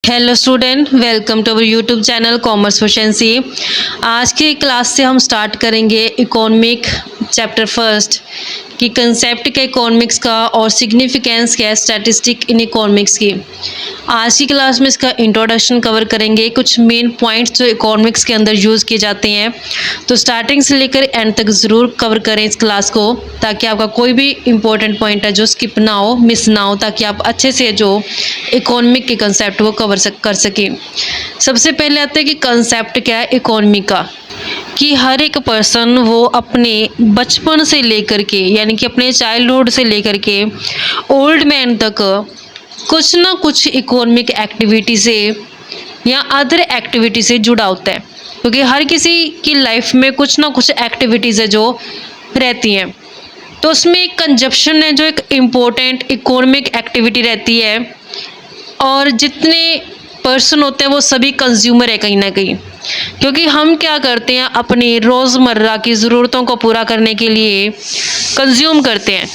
Hello student, welcome to our YouTube channel commerce proficiency. आज की class से हम स्टार्ट करेंगे इकोनॉमिक चैप्टर फर्स्ट की कंसेप्ट क्या इकोनॉमिक्स का और सिग्निफिकेंस क्या है स्टैटिस्टिक इन इकोनॉमिक्स की। आज की क्लास में इसका इंट्रोडक्शन कवर करेंगे, कुछ मेन पॉइंट्स जो इकोनॉमिक्स के अंदर यूज़ किए जाते हैं। तो स्टार्टिंग से लेकर एंड तक ज़रूर कवर करें इस क्लास को, ताकि आपका कोई भी इंपॉर्टेंट पॉइंट है जो स्किप ना हो, मिस ना हो, ताकि आप अच्छे से जो इकोनॉमिक के कंसेप्ट वो कर सकें। सबसे पहले आते हैं कि कंसेप्ट क्या है इकोनॉमी का, कि हर एक पर्सन वो अपने बचपन से लेकर के यानी कि अपने चाइल्डहुड से लेकर के ओल्ड मैन तक कुछ ना कुछ इकोनॉमिक एक्टिविटी से या अदर एक्टिविटी से जुड़ा होता है, क्योंकि हर किसी की लाइफ में कुछ ना कुछ एक्टिविटीज़ है जो रहती हैं। तो उसमें एक कंजप्शन है जो एक इम्पोर्टेंट इकोनॉमिक एक्टिविटी रहती है, और जितने पर्सन होते हैं वो सभी कंज्यूमर है कहीं ना कहीं, क्योंकि हम क्या करते हैं अपनी रोज़मर्रा की ज़रूरतों को पूरा करने के लिए कंज्यूम करते हैं।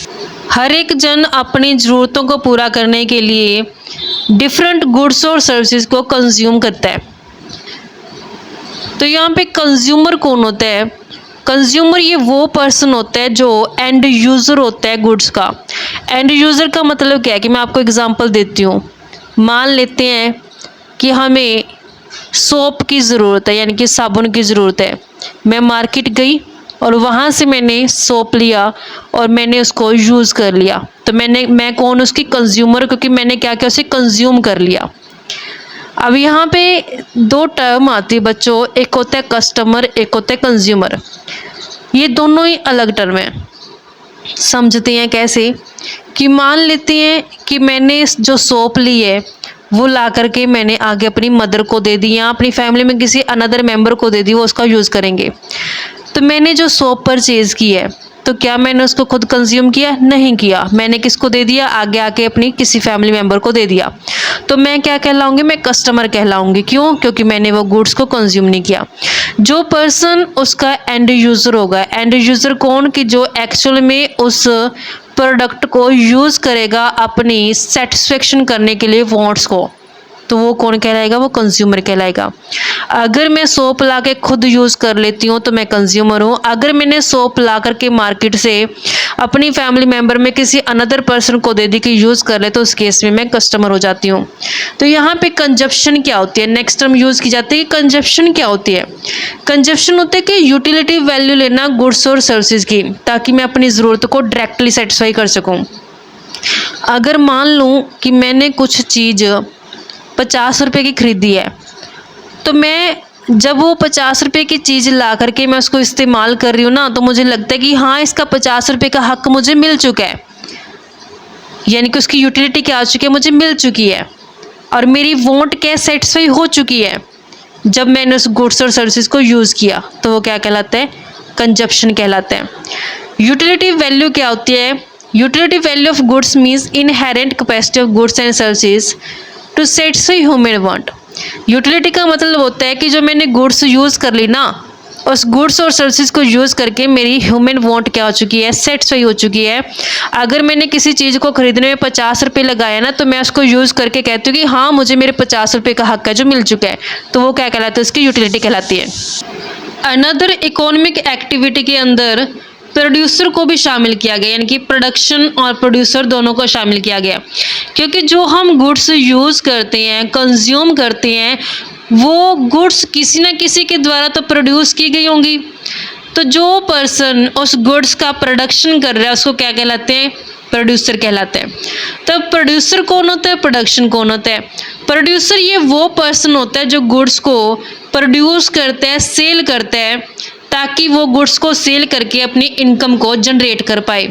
हर एक जन अपनी ज़रूरतों को पूरा करने के लिए डिफरेंट गुड्स और सर्विसेज को कंज्यूम करता है। तो यहाँ पे कंज्यूमर कौन होता है? कंज्यूमर ये वो पर्सन होता है जो एंड यूज़र होता है गुड्स का। एंड यूज़र का मतलब क्या है कि मैं आपको एग्जांपल देती हूँ। मान लेते हैं कि हमें सोप की ज़रूरत है, यानी कि साबुन की ज़रूरत है। मैं मार्केट गई और वहाँ से मैंने सोप लिया और मैंने उसको यूज़ कर लिया। तो मैं कौन? उसकी कंज्यूमर, क्योंकि मैंने क्या किया, उसे कंज्यूम कर लिया। अब यहाँ पे दो टर्म आती है बच्चों, एक होता है कस्टमर, एक होता है कंज्यूमर। ये दोनों ही अलग टर्म है। समझते हैं कैसे? कि मान लेते हैं कि मैंने जो सोप ली है वो ला करके मैंने आगे अपनी मदर को दे दी या अपनी फैमिली में किसी अनदर मेंबर को दे दी, वो उसका यूज़ करेंगे। तो मैंने जो सोप परचेज़ की है, तो क्या मैंने उसको खुद कंज्यूम किया? नहीं किया। मैंने किसको दे दिया? आगे आके अपनी किसी फैमिली मेंबर को दे दिया। तो मैं क्या कहलाऊंगी? मैं कस्टमर कहलाऊंगी। क्यों? क्योंकि मैंने वो गुड्स को कंज्यूम नहीं किया। जो पर्सन उसका एंड यूज़र होगा, एंड यूज़र कौन? कि जो एक्चुअल में उस प्रोडक्ट को यूज़ करेगा अपनी सेटिस्फेक्शन करने के लिए, वांट्स को, तो वो कौन कहलाएगा? वो कंज्यूमर कहलाएगा। अगर मैं सोप ला के खुद यूज़ कर लेती हूँ तो मैं कंज्यूमर हूँ। अगर मैंने सोप ला करके मार्केट से अपनी फैमिली मेम्बर में किसी अनदर पर्सन को दे दी कि यूज़ कर ले, तो उस केस में मैं कस्टमर हो जाती हूँ। तो यहाँ पे कंजप्शन क्या होती है? नेक्स्ट टर्म यूज़ की जाती है। कंजप्शन क्या होती है? कंजप्शन होता है कि यूटिलिटी वैल्यू लेना गुड्स और सर्विसेज की, ताकि मैं अपनी ज़रूरत को डायरेक्टली सेटिस्फाई कर सकूँ। अगर मान लूँ कि मैंने कुछ चीज़ 50 रुपये की खरीदी है, तो मैं जब वो 50 रुपये की चीज़ ला करके मैं उसको इस्तेमाल कर रही हूँ ना, तो मुझे लगता है कि हाँ, इसका 50 रुपये का हक मुझे मिल चुका है, यानी कि उसकी यूटिलिटी क्या आ चुकी है? मुझे मिल चुकी है, और मेरी वांट क्या सेटिस्फाई हो चुकी है जब मैंने उस गुड्स और सर्विसेज को यूज़ किया। तो वो क्या कहलाता है? कंजप्शन कहलाता है। यूटिलिटी वैल्यू क्या होती है? Utility value of goods means inherent capacity of goods and services to satisfy human want. Utility का मतलब होता है कि जो मैंने गुड्स यूज़ कर ली ना, उस गुड्स और सर्विसेज को यूज़ करके मेरी ह्यूमन वांट क्या हो चुकी है? सेटिस्फाई हो चुकी है। अगर मैंने किसी चीज़ को खरीदने में 50 रुपये लगाया ना, तो मैं उसको यूज़ करके कहती हूँ कि हाँ, मुझे मेरे 50 रुपये का हक है जो मिल चुका है। तो वो क्या कहलाता है? उसकी यूटिलिटी कहलाती है। अनदर इकोनॉमिक एक्टिविटी के अंदर प्रोड्यूसर को भी शामिल किया गया, यानी कि प्रोडक्शन और प्रोड्यूसर दोनों को शामिल किया गया, क्योंकि जो हम गुड्स यूज़ करते हैं, कंज्यूम करते हैं, वो गुड्स किसी न किसी के द्वारा तो प्रोड्यूस की गई होंगी। तो जो पर्सन उस गुड्स का प्रोडक्शन कर रहा है उसको क्या कहलाते हैं? प्रोड्यूसर कहलाते हैं। तब प्रोड्यूसर कौन होता है? प्रोडक्शन कौन होता है? प्रोड्यूसर ये वो पर्सन होता है जो गुड्स को प्रोड्यूस करता है, सेल करता है, ताकि वो गुड्स को सेल करके अपनी इनकम को जनरेट कर पाए।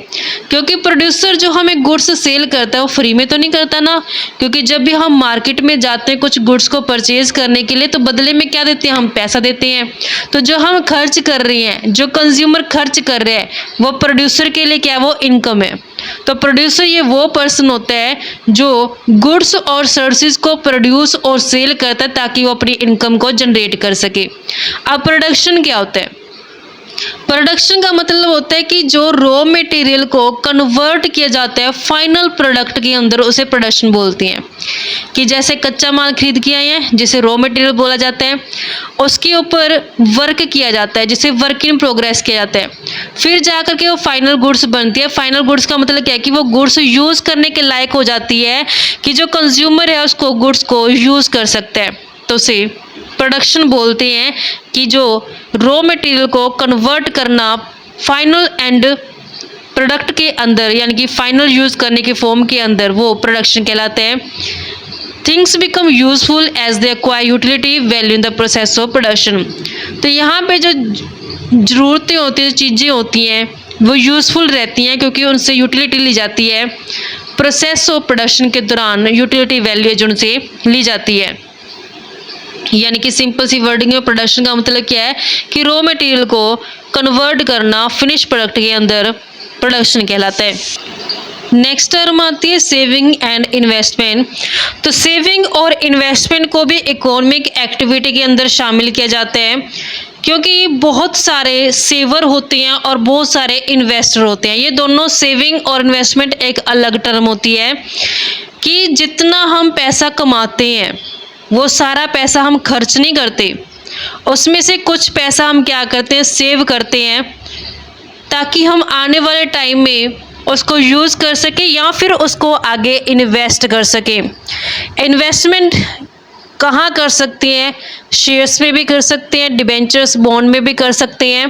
क्योंकि प्रोड्यूसर जो हमें गुड्स सेल करता है वो फ्री में तो नहीं करता ना, क्योंकि जब भी हम मार्केट में जाते हैं कुछ गुड्स को परचेज करने के लिए, तो बदले में क्या देते हैं? हम पैसा देते हैं। तो जो हम खर्च कर रहे हैं, जो कंज्यूमर खर्च कर रहे हैं, वो प्रोड्यूसर के लिए क्या? वो इनकम है। तो प्रोड्यूसर ये वो पर्सन होता है जो गुड्स और सर्विसेज को प्रोड्यूस और सेल करता है ताकि वो अपनी इनकम को जनरेट कर सके। अब प्रोडक्शन क्या होता है? प्रोडक्शन का मतलब होता है कि जो रॉ मटेरियल को कन्वर्ट किया जाता है फाइनल प्रोडक्ट के अंदर, उसे प्रोडक्शन बोलते हैं। कि जैसे कच्चा माल खरीद के आए हैं जिसे रॉ मटेरियल बोला जाता है, उसके ऊपर वर्क किया जाता है जिसे वर्क इन प्रोग्रेस किया जाता है, फिर जाकर के वो फाइनल गुड्स बनती है। फाइनल गुड्स का मतलब क्या है कि वो गुड्स यूज़ करने के लायक हो जाती है कि जो कंज्यूमर है उसको गुड्स को यूज़ कर सकता है, तो उसे प्रोडक्शन बोलते हैं। कि जो रॉ मटेरियल को कन्वर्ट करना फाइनल एंड प्रोडक्ट के अंदर, यानी कि फाइनल यूज़ करने के फॉर्म के अंदर, वो प्रोडक्शन कहलाते हैं। Things become useful as they acquire utility value in the process of production. तो यहाँ पे जो ज़रूरतें होती हैं, चीज़ें होती हैं, वो यूज़फुल रहती हैं क्योंकि उनसे यूटिलिटी ली जाती है। प्रोसेस ऑफ प्रोडक्शन के दौरान यूटिलिटी वैल्यू जो उनसे ली जाती है। यानी कि सिंपल सी वर्डिंग में प्रोडक्शन का मतलब क्या है कि रॉ मटेरियल को कन्वर्ट करना फिनिश प्रोडक्ट के अंदर प्रोडक्शन कहलाता है। नेक्स्ट टर्म आती है सेविंग एंड इन्वेस्टमेंट। तो सेविंग और इन्वेस्टमेंट को भी इकोनॉमिक एक्टिविटी के अंदर शामिल किया जाता है, क्योंकि बहुत सारे सेवर होते हैं और बहुत सारे इन्वेस्टर होते हैं। ये दोनों सेविंग और इन्वेस्टमेंट एक अलग टर्म होती है कि जितना हम पैसा कमाते हैं वो सारा पैसा हम खर्च नहीं करते, उसमें से कुछ पैसा हम क्या करते हैं, सेव करते हैं, ताकि हम आने वाले टाइम में उसको यूज़ कर सके या फिर उसको आगे इन्वेस्ट कर सके। इन्वेस्टमेंट कहाँ कर सकते हैं, शेयर्स में भी कर सकते हैं, डिबेंचर्स बॉन्ड में भी कर सकते हैं,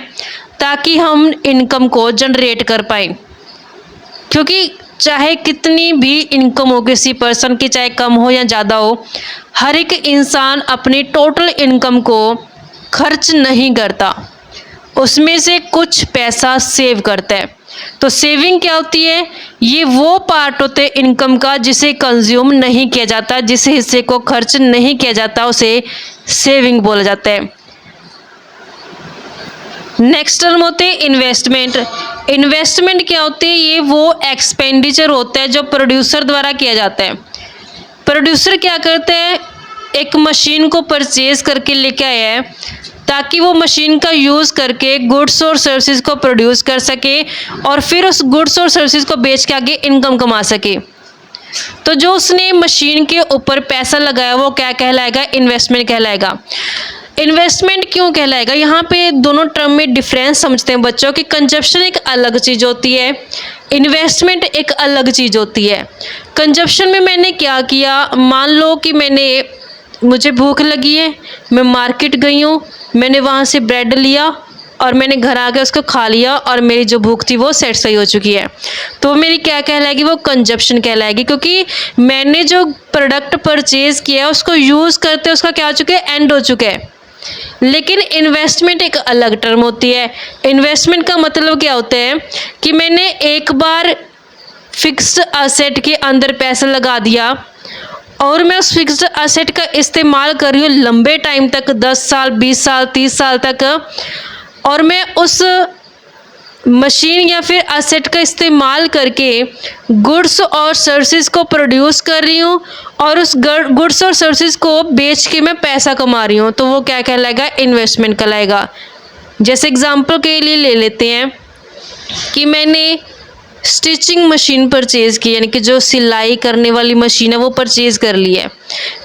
ताकि हम इनकम को जनरेट कर पाएँ। क्योंकि चाहे कितनी भी इनकम हो किसी पर्सन की, चाहे कम हो या ज़्यादा हो, हर एक इंसान अपनी टोटल इनकम को खर्च नहीं करता, उसमें से कुछ पैसा सेव करता है। तो सेविंग क्या होती है, ये वो पार्ट होते हैं इनकम का जिसे कंज्यूम नहीं किया जाता, जिस हिस्से को खर्च नहीं किया जाता उसे सेविंग बोला जाता है। नेक्स्ट टर्म होते हैं इन्वेस्टमेंट। इन्वेस्टमेंट क्या होती है, ये वो एक्सपेंडिचर होता है जो प्रोड्यूसर द्वारा किया जाता है। प्रोड्यूसर क्या करते हैं, एक मशीन को परचेज करके लेके आया है ताकि वो मशीन का यूज़ करके गुड्स और सर्विसेज को प्रोड्यूस कर सके और फिर उस गुड्स और सर्विसेज को बेच के आगे इनकम कमा सके। तो जो उसने मशीन के ऊपर पैसा लगाया वो क्या कहलाएगा, इन्वेस्टमेंट कहलाएगा। इन्वेस्टमेंट क्यों कहलाएगा, यहाँ पे दोनों टर्म में डिफरेंस समझते हैं बच्चों की। कंजप्शन एक अलग चीज़ होती है, इन्वेस्टमेंट एक अलग चीज़ होती है। कंजप्शन में मैंने क्या किया, मान लो कि मुझे भूख लगी है, मैं मार्केट गई हूँ, मैंने वहाँ से ब्रेड लिया और मैंने घर आके उसको खा लिया और मेरी जो भूख थी वो सेटिस्फाई हो चुकी है, तो मेरी क्या कहलाएगी, वो कंजप्शन कहलाएगी। क्योंकि मैंने जो प्रोडक्ट परचेज किया उसको यूज़ करते उसका क्या हो चुका है, एंड हो चुका है। लेकिन इन्वेस्टमेंट एक अलग टर्म होती है। इन्वेस्टमेंट का मतलब क्या होता है कि मैंने एक बार फिक्स्ड असेट के अंदर पैसा लगा दिया और मैं उस फिक्स्ड असेट का इस्तेमाल कर रही हूँ लंबे टाइम तक, 10 साल 20 साल 30 साल तक, और मैं उस मशीन या फिर असेट का इस्तेमाल करके गुड्स और सर्विसेज को प्रोड्यूस कर रही हूँ और उस गुड्स और सर्विसेज को बेच के मैं पैसा कमा रही हूँ, तो वो क्या कहलाएगा, इन्वेस्टमेंट कहलाएगा। जैसे एग्जांपल के लिए ले लेते हैं कि मैंने स्टिचिंग मशीन परचेज़ की, यानी कि जो सिलाई करने वाली मशीन है वो परचेज़ कर ली है।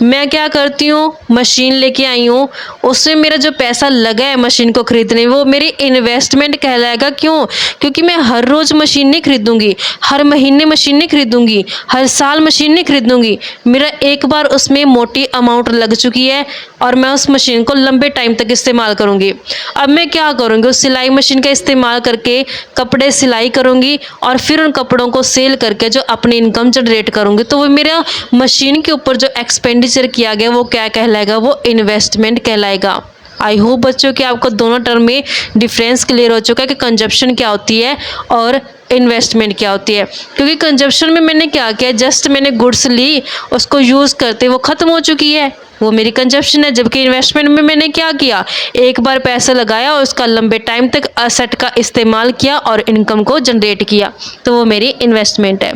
मैं क्या करती हूँ, मशीन लेके आई हूँ, उसमें मेरा जो पैसा लगा है मशीन को ख़रीदने वो मेरी इन्वेस्टमेंट कहलाएगा। क्यों, क्योंकि मैं हर रोज़ मशीन नहीं खरीदूँगी, हर महीने मशीन नहीं खरीदूँगी, हर साल मशीन नहीं खरीदूँगी। मेरा एक बार उसमें मोटी अमाउंट लग चुकी है और मैं उस मशीन को लंबे टाइम तक इस्तेमाल करूँगी। अब मैं क्या करूँगी, उस सिलाई मशीन का इस्तेमाल करके कपड़े सिलाई करूँगी और फिर उन कपड़ों को सेल करके जो अपनी इनकम जनरेट करूँगी, तो वो मेरा मशीन के ऊपर जो एक्सपेंडिचर किया गया वो क्या कहलाएगा, वो इन्वेस्टमेंट कहलाएगा। आई होप बच्चों कि आपको दोनों टर्म में डिफरेंस क्लियर हो चुका है कि कंजप्शन क्या होती है और इन्वेस्टमेंट क्या होती है। क्योंकि कंजप्शन में मैंने क्या किया, जस्ट मैंने गुड्स ली, उसको यूज़ करते वो ख़त्म हो चुकी है, वो मेरी कंजप्शन है। जबकि इन्वेस्टमेंट में मैंने क्या किया, एक बार पैसा लगाया और उसका लंबे टाइम तक असेट का इस्तेमाल किया और इनकम को जनरेट किया, तो वो मेरी इन्वेस्टमेंट है।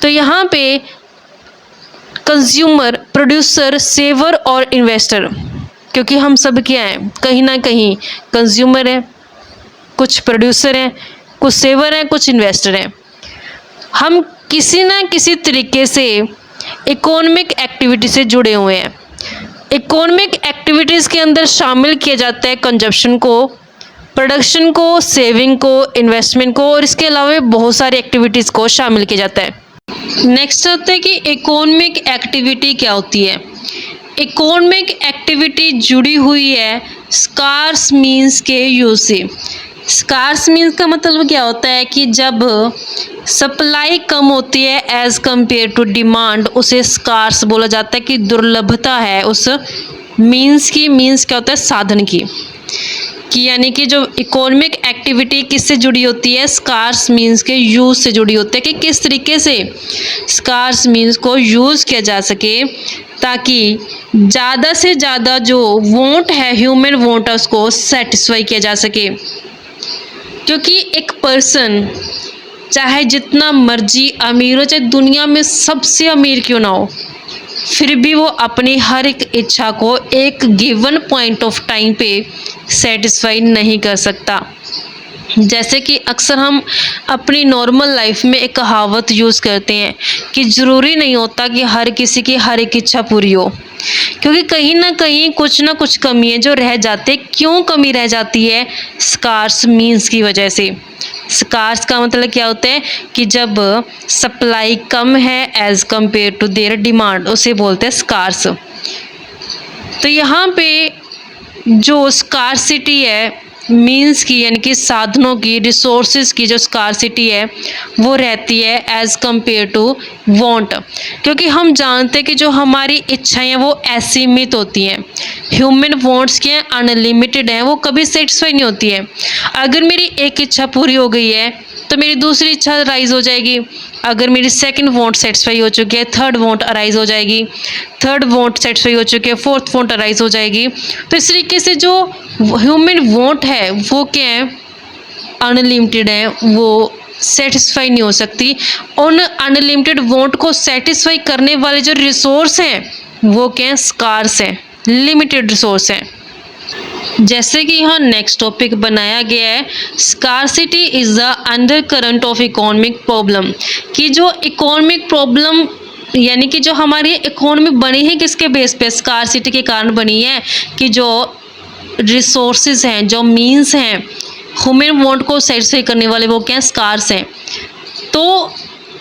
तो यहाँ पे कंज्यूमर, प्रोड्यूसर, सेवर और इन्वेस्टर, क्योंकि हम सब क्या हैं, कहीं ना कहीं कंज्यूमर है, कुछ प्रोड्यूसर हैं, कुछ सेवर हैं, कुछ इन्वेस्टर हैं। हम किसी ना किसी तरीके से इकोनॉमिक एक्टिविटी से जुड़े हुए हैं। इकोनॉमिक एक्टिविटीज़ के अंदर शामिल किया जाता है कंजप्शन को, प्रोडक्शन को, सेविंग को, इन्वेस्टमेंट को, और इसके अलावा बहुत सारी एक्टिविटीज़ को शामिल किया जाता है। नेक्स्ट आता है कि इकोनॉमिक एक्टिविटी क्या होती है। इकोनॉमिक एक्टिविटी जुड़ी हुई है स्कार्स मींस के यूज से। स्कार्स मींस का मतलब क्या होता है कि जब सप्लाई कम होती है एज कंपेयर टू डिमांड, उसे स्कार्स बोला जाता है कि दुर्लभता है उस मींस की। मींस क्या होता है? साधन की। कि यानी कि जो इकोनॉमिक एक्टिविटी किससे जुड़ी होती है? स्कार्स मींस के यूज़ से जुड़ी होती है कि किस तरीके से स्कार्स मींस को यूज़ किया जा सके ताकि ज़्यादा से ज़्यादा जो वांट है, ह्यूमन वांट है, उसको सेटिस्फाई किया जा सके। क्योंकि एक पर्सन चाहे जितना मर्जी अमीर हो, चाहे दुनिया में सबसे अमीर क्यों ना हो, फिर भी वो अपनी हर एक इच्छा को एक गिवन पॉइंट ऑफ टाइम पे सेटिस्फाई नहीं कर सकता। जैसे कि अक्सर हम अपनी नॉर्मल लाइफ में एक कहावत यूज़ करते हैं कि ज़रूरी नहीं होता कि हर किसी की हर एक इच्छा पूरी हो, क्योंकि कहीं ना कहीं कुछ ना कुछ कमियाँ जो रह जाते। क्यों कमी रह जाती है? स्कार्स मींस की वजह से। स्कार्स का मतलब क्या होता है कि जब सप्लाई कम है as compare to their demand, उसे बोलते हैं स्कार्स। तो यहाँ पे जो स्कार्सिटी है मींस की, यानी कि साधनों की, रिसोर्सेज की जो स्कार्सिटी है वो रहती है एज कंपेयर टू वांट। क्योंकि हम जानते हैं कि जो हमारी इच्छाएं हैं वो असीमित होती हैं। ह्यूमन वांट्स क्या हैं? अनलिमिटेड हैं, वो कभी सेटिस्फाई नहीं होती है। अगर मेरी एक इच्छा पूरी हो गई है तो मेरी दूसरी इच्छा राइज हो जाएगी। अगर मेरी सेकंड वांट सेटिस्फाई हो चुकी है, थर्ड वांट अराइज हो जाएगी, थर्ड वांट सेटिस्फाई हो चुकी है, फोर्थ वांट अराइज हो जाएगी। तो इस तरीके से जो ह्यूमन वांट है वो क्या है? अनलिमिटेड है, वो सेटिस्फाई नहीं हो सकती। उन अनलिमिटेड वांट को सेटिस्फाई करने वाले जो रिसोर्स हैं वो क्या है? स्कार्स हैं, लिमिटेड रिसोर्स हैं। जैसे कि यहाँ नेक्स्ट टॉपिक बनाया गया है, scarcity is the under current of economic problem. कि जो इकोनॉमिक प्रॉब्लम यानी कि जो हमारी इकोनॉमी बनी है किसके बेस पे? स्कार्सिटी के कारण बनी है कि जो रिसोर्सेज हैं, जो मींस हैं ह्यूमन वांट को सेटिस्फाई करने वाले, वो क्या? स्कार्स हैं। तो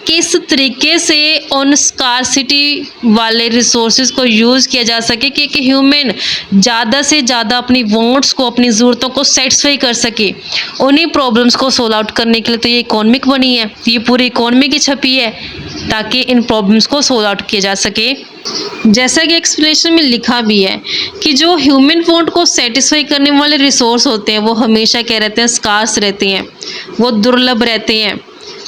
किस तरीके से उन स्कार्सिटी वाले रिसोर्सेज को यूज़ किया जा सके कि एक ह्यूमन ज़्यादा से ज़्यादा अपनी वांट्स को, अपनी ज़रूरतों को सेटिस्फाई कर सके, उन्हीं प्रॉब्लम्स को सोल्व आउट करने के लिए तो ये इकोनॉमिक बनी है। ये पूरी इकोनॉमी की छपी है ताकि इन प्रॉब्लम्स को सोल्व आउट किया जा सके। जैसा कि एक्सप्लेनेशन में लिखा भी है कि जो ह्यूमन वांट को सेटिस्फाई करने वाले रिसोर्स होते हैं वो हमेशा क्या रहते हैं? स्कार्स रहते हैं, वो दुर्लभ रहते हैं।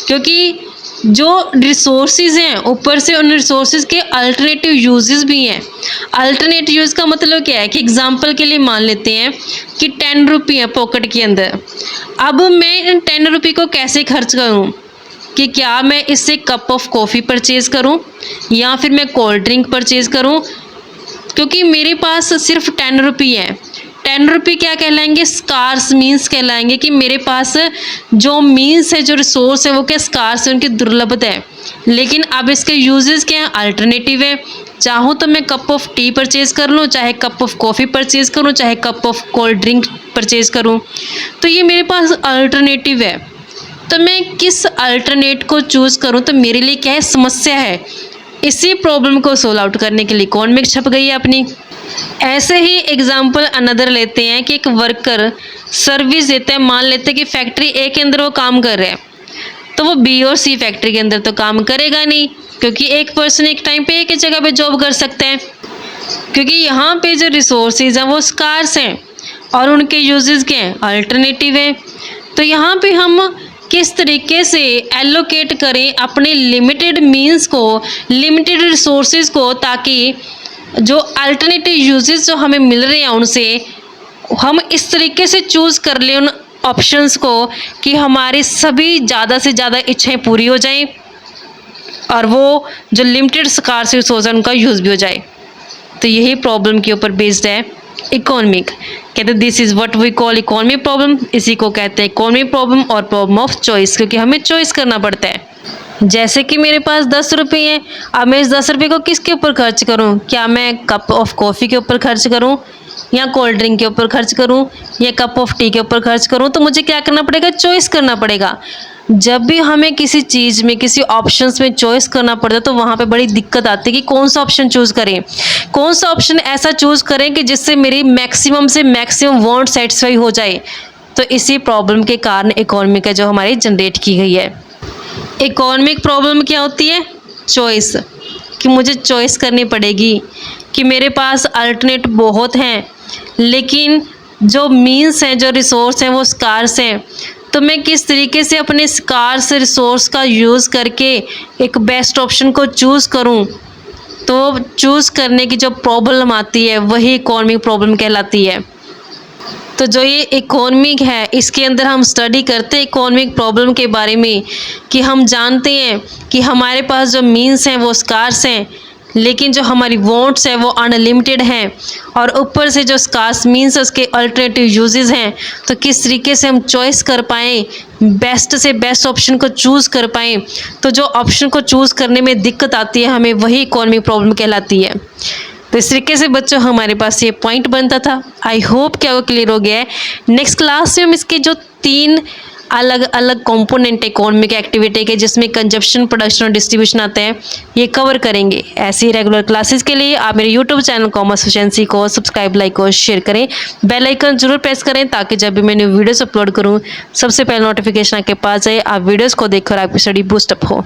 क्योंकि जो रिसोर्सेज हैं ऊपर से उन रिसोर्सेज के अल्टरनेटिव यूजेस भी हैं। अल्टरनेटिव यूज़ का मतलब क्या है कि एग्जांपल के लिए मान लेते हैं कि 10 रुपये है पॉकेट के अंदर। अब मैं इन 10 रुपये को कैसे खर्च करूं? कि क्या मैं इससे कप ऑफ कॉफ़ी परचेज़ करूं या फिर मैं कोल्ड ड्रिंक परचेज़ करूं? क्योंकि मेरे पास सिर्फ 10 रुपये है। 10 रुपये क्या कहलाएंगे? स्कार्स मीन्स कहलाएंगे कि मेरे पास जो मीन्स है, जो रिसोर्स है वो क्या? स्कार्स है, उनकी दुर्लभता है। लेकिन अब इसके यूजेस क्या हैं? अल्टरनेटिव है। चाहूँ तो मैं कप ऑफ टी परचेज़ कर लूँ, चाहे कप ऑफ कॉफ़ी परचेज़ करूँ, चाहे cup of cold drink purchase करूँ। तो ये मेरे पास अल्टरनेटिव है। तो मैं किस अल्टरनेट को चूज़ करूँ तो मेरे लिए क्या है? समस्या है। इसी प्रॉब्लम को सोल्व आउट करने के लिए इकोनॉमिक छप गई है अपनी। ऐसे ही एग्जाम्पल अनदर लेते हैं कि एक वर्कर सर्विस देता है। मान लेते हैं कि फैक्ट्री ए के अंदर वो काम कर रहा है, तो वो बी और सी फैक्ट्री के अंदर तो काम करेगा नहीं, क्योंकि एक पर्सन एक टाइम पे एक ही जगह पे जॉब कर सकते हैं। क्योंकि यहाँ पे जो रिसोर्सेज हैं वो स्कार्स हैं और उनके यूजेस क्या हैं? अल्टरनेटिव हैं। तो यहाँ पे हम किस तरीके से एलोकेट करें अपने लिमिटेड मीन्स को, लिमिटेड रिसोर्सेज को, ताकि जो अल्टरनेटिव यूजेस जो हमें मिल रहे हैं उनसे हम इस तरीके से चूज़ कर लें उन ऑप्शंस को कि हमारी सभी ज़्यादा से ज़्यादा इच्छाएं पूरी हो जाएं और वो जो लिमिटेड स्कार्स रिसोर्स है उनका यूज़ भी हो जाए। तो यही प्रॉब्लम के ऊपर बेस्ड है इकोनॉमिक, कहते हैं this is what we call economic problem, इसी को कहते हैं इकोनॉमिक प्रॉब्लम और प्रॉब्लम ऑफ चॉइस, क्योंकि हमें चॉइस करना पड़ता है। जैसे कि मेरे पास 10 रुपये हैं, अब मैं इस 10 रुपये को किसके ऊपर खर्च करूं? क्या मैं कप ऑफ कॉफ़ी के ऊपर खर्च करूं, या कोल्ड ड्रिंक के ऊपर खर्च करूं, या कप ऑफ टी के ऊपर खर्च करूं? तो मुझे क्या करना पड़ेगा? चॉइस करना पड़ेगा। जब भी हमें किसी चीज़ में, किसी ऑप्शंस में चॉइस करना पड़ता है तो वहाँ पे बड़ी दिक्कत आती है कि कौन सा ऑप्शन चूज़ करें, कौन सा ऑप्शन ऐसा चूज़ करें कि जिससे मेरी मैक्सिमम से मैक्सिमम वांट सेटिस्फाई हो जाए। तो इसी प्रॉब्लम के कारण इकोनॉमिक है जो हमारी जनरेट की गई है। इकोनॉमिक प्रॉब्लम क्या होती है? चॉइस, कि मुझे चॉइस करनी पड़ेगी, कि मेरे पास अल्टरनेट बहुत हैं लेकिन जो मीन्स हैं, जो रिसोर्स हैं वो स्कार्स हैं। तो मैं किस तरीके से अपने स्कार्स रिसोर्स का यूज़ करके एक बेस्ट ऑप्शन को चूज़ करूं? तो चूज़ करने की जो प्रॉब्लम आती है वही इकोनॉमिक प्रॉब्लम कहलाती है। तो जो ये इकोनॉमिक है इसके अंदर हम स्टडी करते हैं इकोनॉमिक प्रॉब्लम के बारे में, कि हम जानते हैं कि हमारे पास जो मीन्स हैं वो स्कार्स हैं लेकिन जो हमारी वांट्स हैं वो अनलिमिटेड हैं, और ऊपर से जो स्कार्स मीन्स उसके अल्टरनेटिव यूजेस हैं। तो किस तरीके से हम चॉइस कर पाएँ, बेस्ट से बेस्ट ऑप्शन को चूज़ कर पाएँ। तो जो ऑप्शन को चूज़ करने में दिक्कत आती है हमें, वही इकोनॉमिक प्रॉब्लम कहलाती है। तो इस तरीके से बच्चों हमारे पास ये पॉइंट बनता था। आई होप क्या वो क्लियर हो गया है। नेक्स्ट क्लास में हम इसके जो 3 अलग अलग कंपोनेंट इकोनॉमिक एक्टिविटी के, जिसमें कंजप्शन, प्रोडक्शन और डिस्ट्रीब्यूशन आते हैं, ये कवर करेंगे। ऐसी रेगुलर क्लासेस के लिए आप मेरे यूट्यूब चैनल कॉमर्स एफिशिएंसी को सब्सक्राइब, लाइक और शेयर करें। बेल आइकन जरूर प्रेस करें ताकि जब भी मैं न्यू वीडियोस अपलोड करूँ सबसे पहले नोटिफिकेशन आपके पास जाए, आप वीडियोज़ को देखकर आपकी स्टडी बूस्टअप हो।